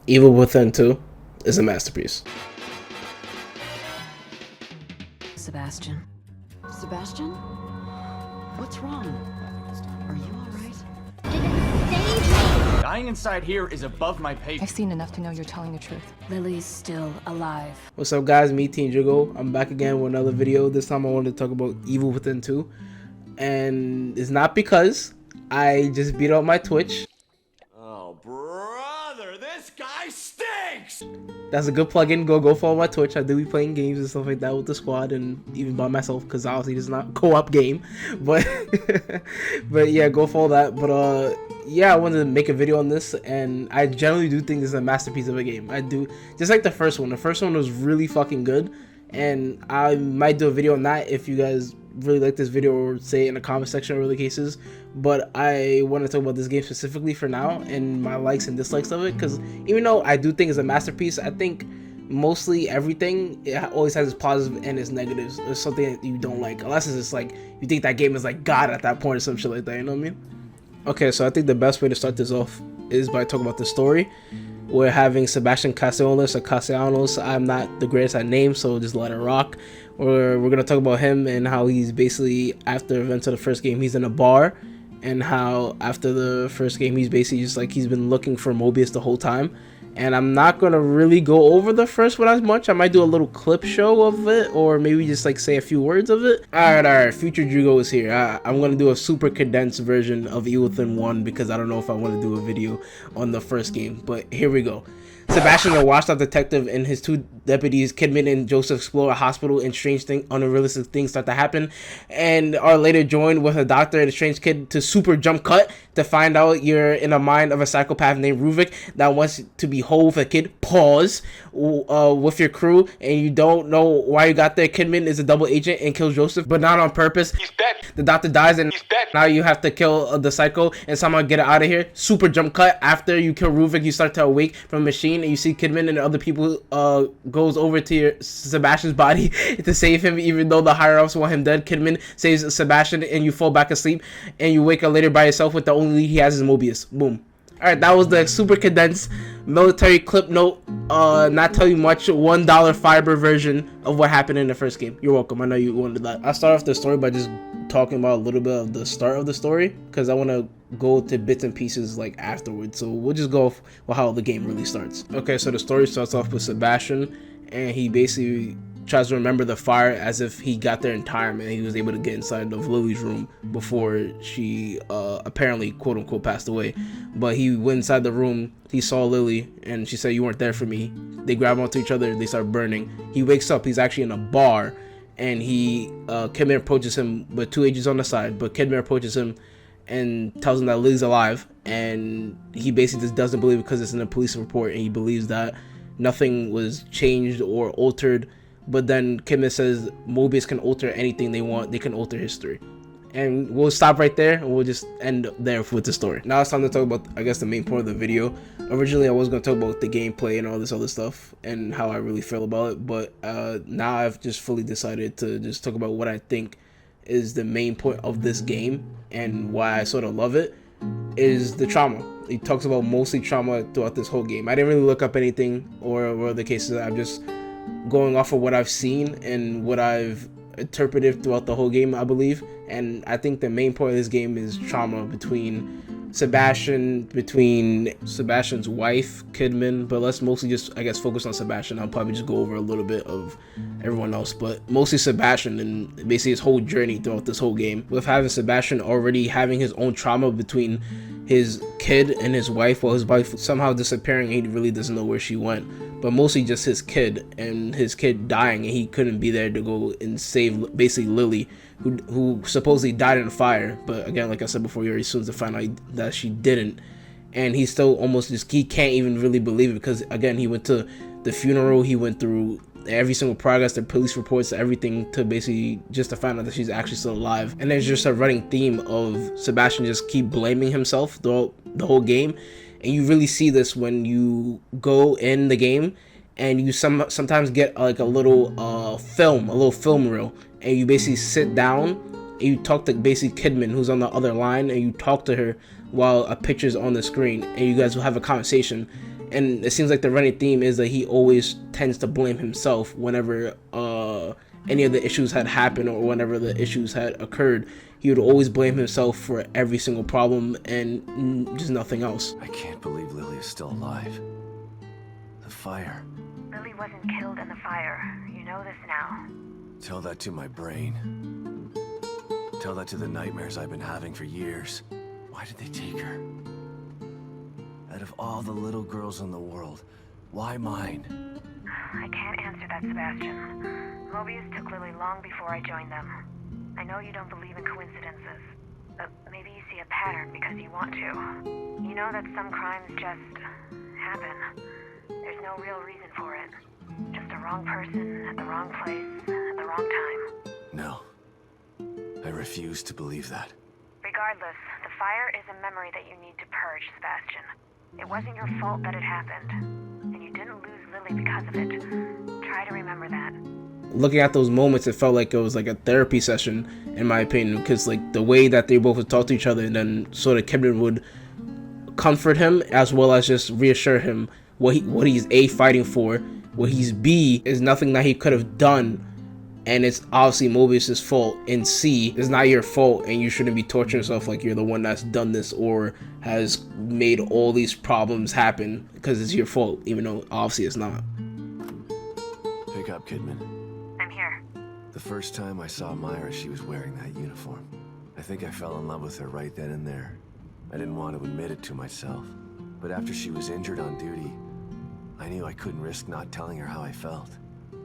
Evil Within 2 is a masterpiece. Sebastian. Sebastian? What's wrong? Are you alright? Dying inside here is above my pay. I've seen enough to know you're telling the truth. Lily's still alive. What's up, guys? Me, tnjugo. I'm back again with another video. This time I wanted to talk about Evil Within 2. And it's not because I just beat up my Twitch. Oh, brother, this guy stinks! That's a good plugin. Go follow my Twitch. I do be playing games and stuff like that with the squad and even by myself, because obviously it's not a co-op game. But but yeah, go follow that. But yeah, I wanted to make a video on this, and I generally do think this is a masterpiece of a game. I do, just like the first one. The first one was really fucking good, and I might do a video on that if you guys really like this video, or say it in the comment section or other cases. But I want to talk about this game specifically for now and my likes and dislikes of it, because even though I do think it's a masterpiece, I think mostly everything, it always has its positive and its negatives. There's something that you don't like, unless it's just like you think that game is like God at that point or some shit like that, you know what I mean? Okay, so I think the best way to start this off is by talking about the story. We're having Sebastian Castellanos, or Castellanos. I'm not the greatest at names, so just let it rock. We're gonna talk about him and how he's basically, after events of the first game, he's in a bar, and how after the first game he's basically just like he's been looking for Mobius the whole time. And I'm not gonna really go over the first one as much. I might do a little clip show of it, or maybe just like say a few words of it. Alright, Future Jugo is here. I'm gonna do a super condensed version of Evil Within 1 because I don't know if I want to do a video on the first game, but here we go. Sebastian, a washed-out detective, and his two deputies, Kidman and Joseph, explore a hospital, and strange unrealistic things start to happen, and are later joined with a doctor and a strange kid to super jump cut to find out you're in a mind of a psychopath named Ruvik that wants to be whole with a kid. Pause. With your crew, and you don't know why you got there. Kidman is a double agent and kills Joseph, but not on purpose. He's dead. The doctor dies, and he's dead. Now you have to kill the psycho and somehow get it out of here. Super jump cut. After you kill Ruvik, you start to awake from a machine, and you see Kidman and other people goes over to your Sebastian's body to save him, even though the higher ups want him dead. Kidman saves Sebastian, and you fall back asleep, and you wake up later by yourself with the only lead he has is Mobius. Boom. Alright, that was the super condensed military clip note, not tell you much, $1 fiber version of what happened in the first game. You're welcome, I know you wanted that. I'll start off the story by just talking about a little bit of the start of the story, because I want to go to bits and pieces like afterwards, so we'll just go off with how the game really starts. Okay, so the story starts off with Sebastian, and he basically tries to remember the fire as if he got there in time, and he was able to get inside of Lily's room before she apparently quote unquote passed away. But he went inside the room, he saw Lily, and she said, "You weren't there for me." They grab onto each other, they start burning. He wakes up, he's actually in a bar, and Kidman approaches him with two agents on the side, but Kidman approaches him and tells him that Lily's alive, and he basically just doesn't believe it because it's in a police report, and he believes that nothing was changed or altered. But then Kidman says Mobius can alter anything they want. They can alter history. And we'll stop right there, and we'll just end there with the story. Now it's time to talk about, I guess, the main point of the video. Originally, I was going to talk about the gameplay and all this other stuff and how I really feel about it. But now I've just fully decided to just talk about what I think is the main point of this game and why I sort of love it, is the trauma. He talks about mostly trauma throughout this whole game. I didn't really look up anything or other cases. I'm just going off of what I've seen and what I've interpreted throughout the whole game, I believe. And I think the main point of this game is trauma between Sebastian's wife, Kidman, but let's mostly just, I guess, focus on Sebastian. I'll probably just go over a little bit of everyone else, but mostly Sebastian and basically his whole journey throughout this whole game, with having Sebastian already having his own trauma between his kid and his wife, while his wife somehow disappearing, he really doesn't know where she went, but mostly just his kid, and his kid dying, and he couldn't be there to go and save basically Lily, who supposedly died in a fire. But again, like I said before, you already soon to find out that she didn't, and he still almost just, he can't even really believe it, because again, he went to the funeral, he went through every single progress, the police reports, everything, to basically just to find out that she's actually still alive. And there's just a running theme of Sebastian just keep blaming himself throughout the whole game, and you really see this when you go in the game and you sometimes get like a little film reel, and you basically sit down and you talk to basically Kidman, who's on the other line, and you talk to her while a picture's on the screen, and you guys will have a conversation. and it seems like the running theme is that he always tends to blame himself whenever any of the issues had happened or whenever the issues had occurred. He would always blame himself for every single problem and just nothing else. I can't believe Lily is still alive. The fire. Lily wasn't killed in the fire. You know this now. Tell that to my brain. Tell that to the nightmares I've been having for years. Why did they take her? Out of all the little girls in the world, why mine? I can't answer that, Sebastian. Mobius took Lily long before I joined them. I know you don't believe in coincidences, but maybe you see a pattern because you want to. You know that some crimes just happen. There's no real reason for it. Just the wrong person at the wrong place at the wrong time. No. I refuse to believe that. Regardless, the fire is a memory that you need to purge, Sebastian. It wasn't your fault that it happened, and you didn't lose Lily because of it. Try to remember that. Looking at those moments, it felt like it was like a therapy session, in my opinion, because like the way that they both would talk to each other, and then sort of Kidman would comfort him as well as just reassure him what he's A, fighting for, what he's B, is nothing that he could have done, and it's obviously Mobius's fault, and C, it's not your fault and you shouldn't be torturing yourself like you're the one that's done this or has made all these problems happen because it's your fault, even though obviously it's not. Pick up, Kidman. I'm here. The first time I saw Myra, she was wearing that uniform. I think I fell in love with her right then and there. I didn't want to admit it to myself, but after she was injured on duty, I knew I couldn't risk not telling her how I felt.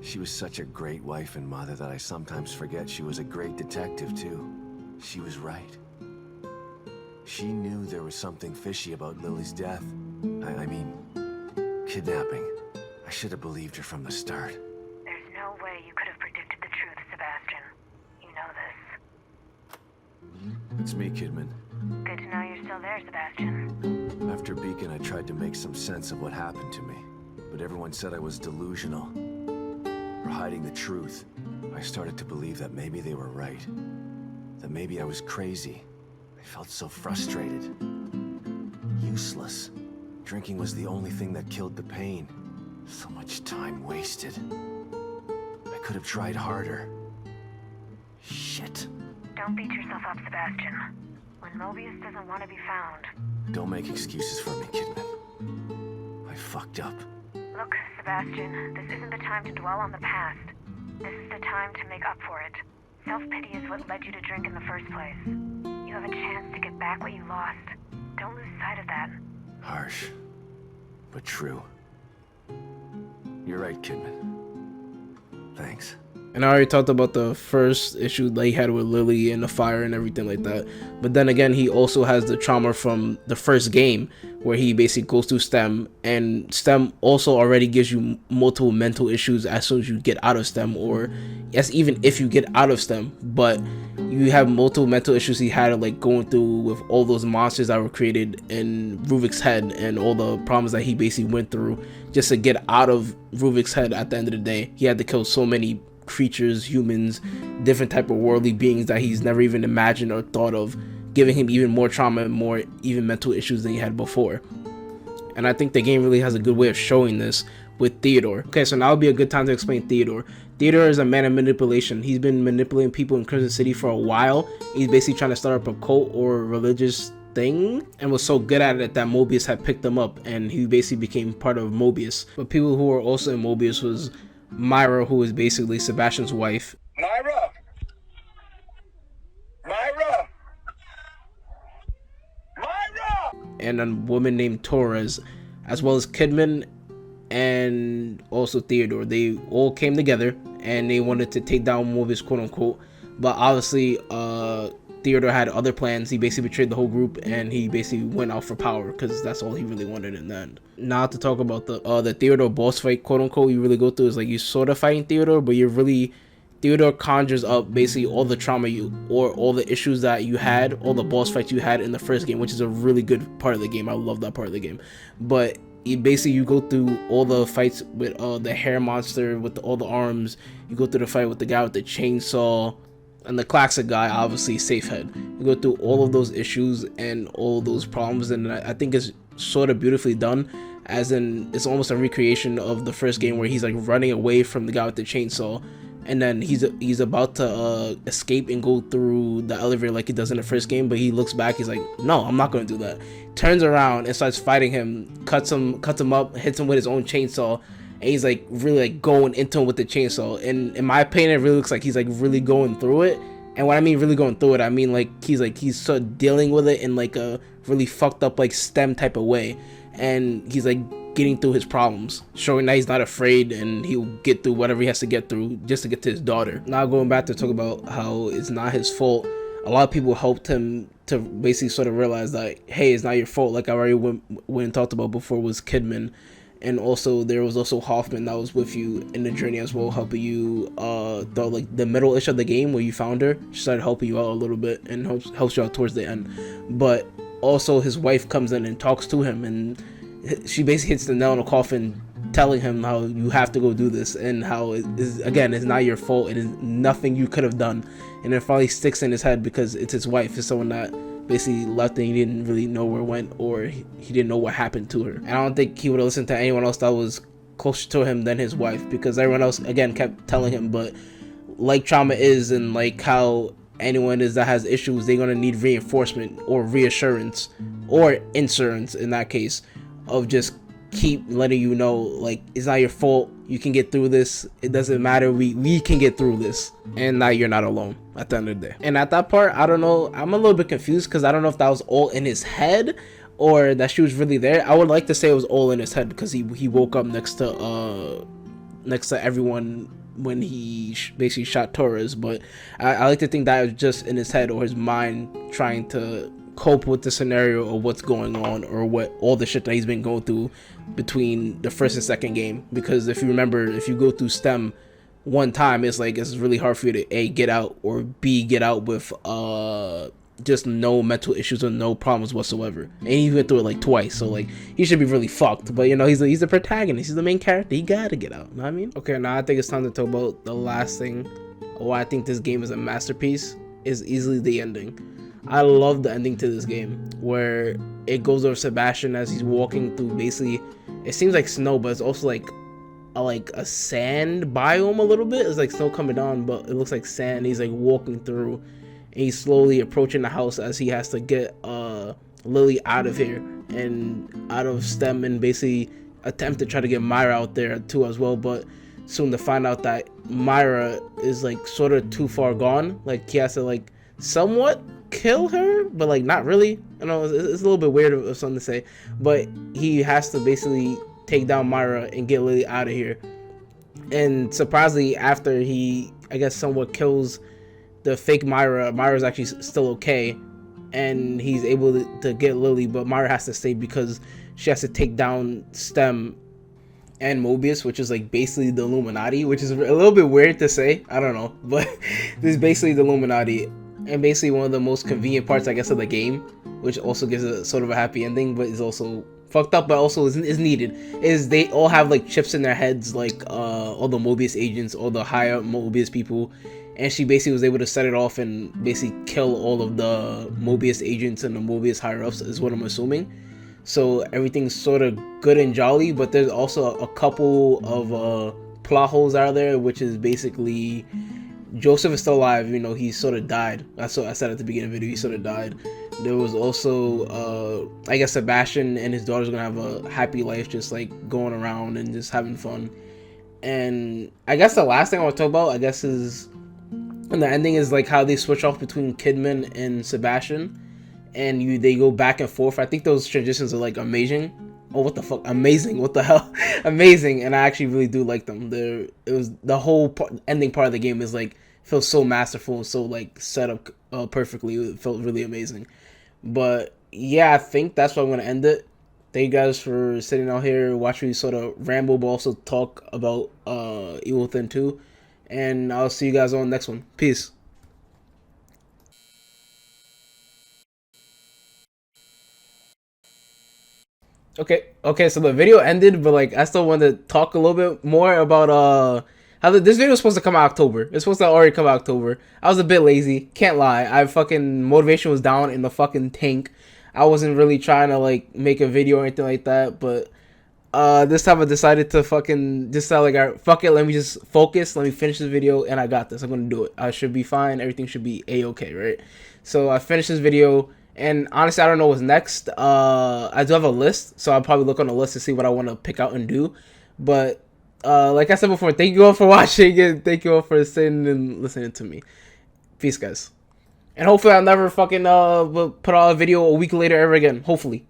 She was such a great wife and mother that I sometimes forget she was a great detective too. She was right. She knew there was something fishy about Lily's death. I mean, kidnapping. I should have believed her from the start. There's no way you could have predicted the truth, Sebastian. You know this. It's me, Kidman. Good to know you're still there, Sebastian. After Beacon, I tried to make some sense of what happened to me, but everyone said I was delusional, or hiding the truth. I started to believe that maybe they were right, that maybe I was crazy. I felt so frustrated, useless. Drinking was the only thing that killed the pain. So much time wasted. I could have tried harder. Shit. Don't beat yourself up, Sebastian. When Mobius doesn't want to be found. Don't make excuses for me, Kidman. I fucked up. Look, Sebastian, this isn't the time to dwell on the past. This is the time to make up for it. Self-pity is what led you to drink in the first place. You have a chance to get back what you lost. Don't lose sight of that. Harsh, but true. You're right, Kidman. Thanks. And I already talked about the first issue that he had with Lily and the fire and everything like that. But then again, he also has the trauma from the first game where he basically goes through STEM. And STEM also already gives you multiple mental issues as soon as you get out of STEM. Or yes, even if you get out of STEM. But you have multiple mental issues he had like going through with all those monsters that were created in Ruvik's head. And all the problems that he basically went through just to get out of Ruvik's head at the end of the day. He had to kill so many creatures, humans, different type of worldly beings that he's never even imagined or thought of, giving him even more trauma and more even mental issues than he had before. And I think the game really has a good way of showing this with Theodore. Okay, so now would be a good time to explain Theodore. Theodore is a man of manipulation. He's been manipulating people in Crimson City for a while. He's basically trying to start up a cult or religious thing, and was so good at it that Mobius had picked him up, and he basically became part of Mobius. But people who were also in Mobius was Myra, who is basically Sebastian's wife. Myra! Myra! Myra! And a woman named Torres, as well as Kidman and also Theodore. They all came together and they wanted to take down Mobius, quote unquote. But obviously, Theodore had other plans. He basically betrayed the whole group and he basically went out for power because that's all he really wanted in the end. Now to talk about the Theodore boss fight, quote unquote, you really go through is like you sort of fighting Theodore, but you're really, Theodore conjures up basically all the trauma or all the issues that you had, all the boss fights you had in the first game, which is a really good part of the game. I love that part of the game. But you go through all the fights with the hair monster with all the arms. You go through the fight with the guy with the chainsaw. And the classic guy, obviously, Safehead. You go through all of those issues and all of those problems, and I think it's sort of beautifully done. as in it's almost a recreation of the first game where he's like running away from the guy with the chainsaw, and then he's about to escape and go through the elevator like he does in the first game, but he looks back, he's like, no, I'm not going to do that. Turns around and starts fighting him, cuts him up, hits him with his own chainsaw, and he's like really like going into him with the chainsaw. And in my opinion, it really looks like he's like really going through it. And when I mean really going through it, I mean like he's sort of dealing with it in like a really fucked up like STEM type of way, and he's like getting through his problems, showing that he's not afraid and he'll get through whatever he has to get through just to get to his daughter. Now going back to talk about how it's not his fault, a lot of people helped him to basically sort of realize that, hey, it's not your fault. Like I already went and talked about before, was Kidman, and also there was also Hoffman that was with you in the journey as well, helping you the middle-ish of the game where you found her. She started helping you out a little bit and helps you out towards the end. But also his wife comes in and talks to him, and she basically hits the nail in the coffin, telling him how you have to go do this, and how it is, again, it's not your fault, it is nothing you could have done. And it finally sticks in his head because it's his wife, it's someone that basically left and he didn't really know where it went, or he didn't know what happened to her. And I don't think he would have listened to anyone else that was closer to him than his wife, because everyone else again kept telling him, but like trauma is, and like how anyone is that has issues, they're gonna need reinforcement or reassurance or insurance in that case, of just keep letting you know, like, it's not your fault, you can get through this, it doesn't matter, we can get through this, and now you're not alone at the end of the day. And at that part, I don't know, I'm a little bit confused because I don't know if that was all in his head or that she was really there. I would like to say it was all in his head because he woke up next to everyone when he basically shot Torres, but I like to think that it was just in his head or his mind trying to cope with the scenario of what's going on, or what all the shit that he's been going through between the first and second game. Because if you remember, if you go through STEM one time, it's like it's really hard for you to A, get out, or B, get out with just no mental issues or no problems whatsoever. And he went through it like twice, so like he should be really fucked. But you know, he's the protagonist, he's the main character, he gotta get out, you know what I mean? Okay, now I think it's time to talk about the last thing why I think this game is a masterpiece, is easily the ending. I love the ending to this game, where it goes over Sebastian as he's walking through, basically it seems like snow, but it's also like a sand biome a little bit. It's like snow coming down, but it looks like sand. He's like walking through, and he's slowly approaching the house as he has to get Lily out of here and out of STEM, and basically attempt to try to get Myra out there too as well. But soon to find out that Myra is like sort of too far gone, like he has to like somewhat kill her, but like not really. I know it's a little bit weird of something to say, but he has to basically take down Myra and get Lily out of here. And surprisingly, after he, I guess, somewhat kills the fake Myra's actually still okay, and he's able to get Lily, but Myra has to stay because she has to take down STEM and Mobius, which is like basically the Illuminati, which is a little bit weird to say, I don't know, but this is basically the Illuminati. And basically one of the most convenient parts, I guess, of the game, which also gives a sort of a happy ending, but is also fucked up, but also is needed, is they all have like chips in their heads, like all the Mobius agents, all the higher Mobius people, and she basically was able to set it off and basically kill all of the Mobius agents and the Mobius higher ups, is what I'm assuming. So everything's sort of good and jolly, but there's also a couple of plot holes out there, which is basically Joseph is still alive, you know, he sort of died. That's what I said at the beginning of the video, he sort of died. There was also, I guess Sebastian and his daughter's gonna have a happy life, just like going around and just having fun. And I guess the last thing I want to talk about, I guess, is, and the ending is like how they switch off between Kidman and Sebastian, and they go back and forth. I think those transitions are like amazing. Oh, what the fuck? Amazing. What the hell? Amazing. And I actually really do like them. It was the whole ending part of the game is like, feels so masterful and so like set up perfectly. It felt really amazing. But yeah, I think that's why I'm going to end it. Thank you guys for sitting out here, watching me sort of ramble, but also talk about Evil Within 2. And I'll see you guys on the next one. Peace. Okay, so the video ended, but like I still want to talk a little bit more about how this video was supposed to come out October. It's supposed to already come out October. I was a bit lazy, can't lie. I fucking motivation was down in the fucking tank. I wasn't really trying to like make a video or anything like that, but this time I decided to fucking just like, fuck it, let me just focus, let me finish this video, and I got this. I'm gonna do it. I should be fine. Everything should be a-okay, right? So I finished this video, and honestly, I don't know what's next. I do have a list, so I'll probably look on the list to see what I want to pick out and do. But like I said before, thank you all for watching, and thank you all for sitting and listening to me. Peace, guys. And hopefully I'll never fucking put out a video a week later ever again. Hopefully.